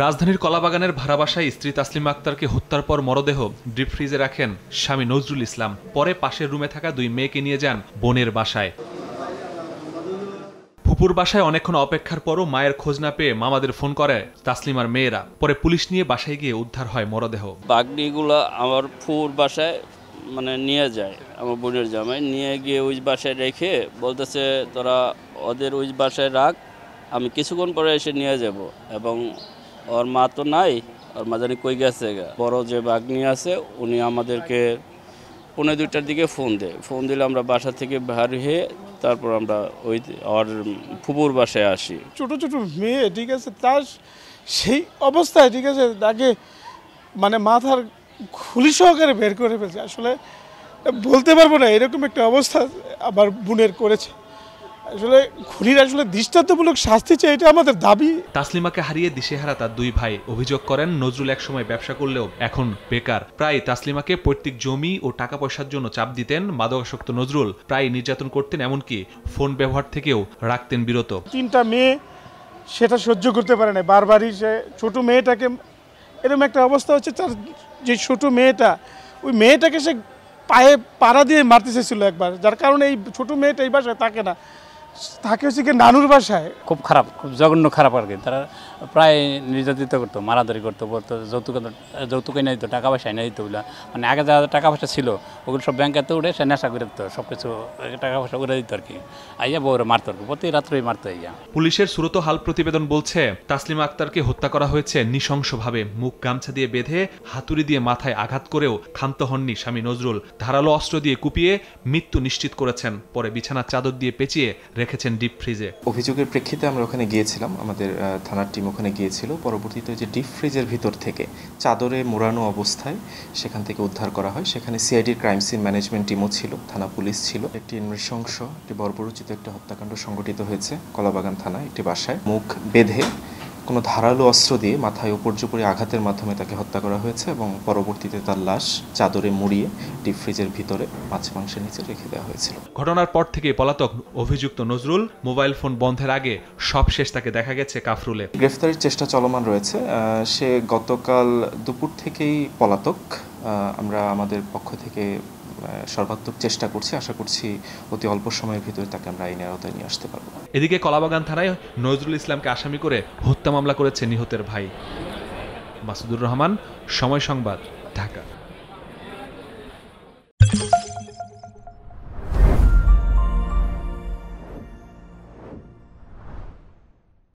রাজধানীর কলাবাগানের ভাড়া বাসায় স্ত্রী তাসলিমা আক্তারকে হত্যার পর মরদেহ ডিপ ফ্রিজে রাখেন স্বামী নজরুল ইসলাম। পরে পাশের রুমে থাকা দুই মেয়েকে নিয়ে যান বোনের বাসায়। ফুপুর বাসায় অনেকক্ষণ অপেক্ষার পরও মায়ের খোঁজ না পেয়ে মামাদের ফোন করে তাসলিমার মেয়েরা। পরে পুলিশ নিয়ে বাসায় গিয়ে উদ্ধার হয় মরদেহ। বাগনিগুলো আমার ফুপুর বাসায় নিয়ে যায়, আমার বোনের জামাই নিয়ে গিয়ে ওই বাসায় রেখে বলতেছে তোরা ওদের ওই বাসায় রাখ, আমি কিছুক্ষণ পরে এসে নিয়ে যাব। এবং ওর মা তো নাই, ওর মা জানি কই গেছে। বড় যে বাগনি আছে উনি আমাদেরকে 1:30টার দিকে ফোন দিলে আমরা বাসা থেকে বের হয়ে তারপর আমরা ওই ওর ফুপুর বাসায় আসি। ছোট ছোট মেয়ে, ঠিক আছে, তার সেই অবস্থায়, ঠিক আছে, তাকে মাথার খুলি সহকারে বের করে ফেলছে। আসলে বলতে পারবো না এরকম একটা অবস্থা আমার বোনের করেছে। আসলে খুনির আসলে দৃষ্টান্তমূলক শাস্তি চাই, এটা আমাদের দাবি। তাসলিমাকে হারিয়ে দিশেহারা তার দুই ভাই অভিযোগ করেন নজরুল একসময় ব্যবসা করলেও এখন বেকার। প্রায় তাসলিমাকে পৈতৃক জমি ও টাকা পয়সার জন্য চাপ দিতেন মাদকাসক্ত নজরুল, প্রায় নির্যাতন করতেন, এমনকি ফোন ব্যবহার থেকেও রাখতেন বিরত। 3টা মেয়ে সেটা সহ্য করতে পারে না, বারবারই সে ছোট মেয়েটাকে, এরকম একটা অবস্থা হচ্ছে তার যে ছোট মেয়েটা, ওই মেয়েটাকে সে পায়ে পাড়া দিয়ে মারতে চেয়েছিল একবার, যার কারণে এই ছোট মেয়েটা এই বাসায় থাকে না, থাকে হচ্ছে কি নানুর বাসায়। খুব খারাপ, খুব জঘন্য খারাপ আর কি। তারা প্রায় নির্যাতিত করতো, মারাধারি করতো, বলতো যৌতুক এনে দিত, টাকা পয়সা এনে দিত। আগে যা টাকা পয়সা ছিল ওগুলো সব ব্যাংকেতে উঠে সে নেশা করে দিত, সব কিছু টাকা পয়সা উড়ে দিত আর কি। আইয়া বউরে মারতো আর কি, প্রতি রাত্রেই মারতো। আইয়া পুলিশের সুরত হাল প্রতিবেদন বলছে তাসলিমা আক্তারকে হত্যা করা হয়েছে নৃশংসভাবে। মুখ গামছা দিয়ে বেঁধে হাতুড়ি দিয়ে মাথায় আঘাত করেও ক্ষান্ত হননি স্বামী নজরুল। ধারালো অস্ত্র দিয়ে কুপিয়ে মৃত্যু নিশ্চিত করেছেন। পরে বিছানার চাদর দিয়ে পেঁচিয়ে রেখেছেন ডিপ ফ্রিজে। অভিযোগের প্রেক্ষিতে আমরা ওখানে গিয়েছিলাম, আমাদের থানার টিম ওখানে গিয়েছিল। পরবর্তীতে যে ডিপ ফ্রিজের ভিতর থেকে চাদরে মোড়ানো অবস্থায় সেখান থেকে উদ্ধার করা হয়। সেখানে সিআইডির ক্রাইম সিন ম্যানেজমেন্ট টিমও ছিল, থানা পুলিশ ছিল। একটি নৃশংস, একটি বর্বরোচিত একটা হত্যাকাণ্ড সংঘটিত হয়েছে কলাবাগান থানায় একটি বাসায়। মুখ বেঁধে কোনো ধারালো অস্ত্র দিয়ে মাথায় উপর্যুপরি আঘাতের মাধ্যমে তাকে হত্যা করা হয়েছে এবং পরবর্তীতে তার লাশ চাদরে মুড়িয়ে ডিপ ফ্রিজের ভিতরে মাছ মাংসের নিচে রেখে দেওয়া হয়েছিল। ঘটনার পর থেকে পলাতক অভিযুক্ত নজরুল। মোবাইল ফোন বন্ধের আগে সবশেষ তাকে দেখা গেছে কাফরুলে। গ্রেফতারের চেষ্টা চলমান রয়েছে। সে গতকাল দুপুর থেকেই পলাতক। আমরা আমাদের পক্ষ থেকে সর্বাত্মক চেষ্টা করছি, আশা করছি অতি অল্প সময়ের ভিতরে তাকে আমরা আইনের আওতায় নিয়ে আসতে পারবো। এদিকে কলাবাগান থানায় নজরুল ইসলামকে আসামি করে হত্যা মামলা করেছে নিহতের ভাই। মাসুদুর রহমান, সময় সংবাদ, ঢাকা।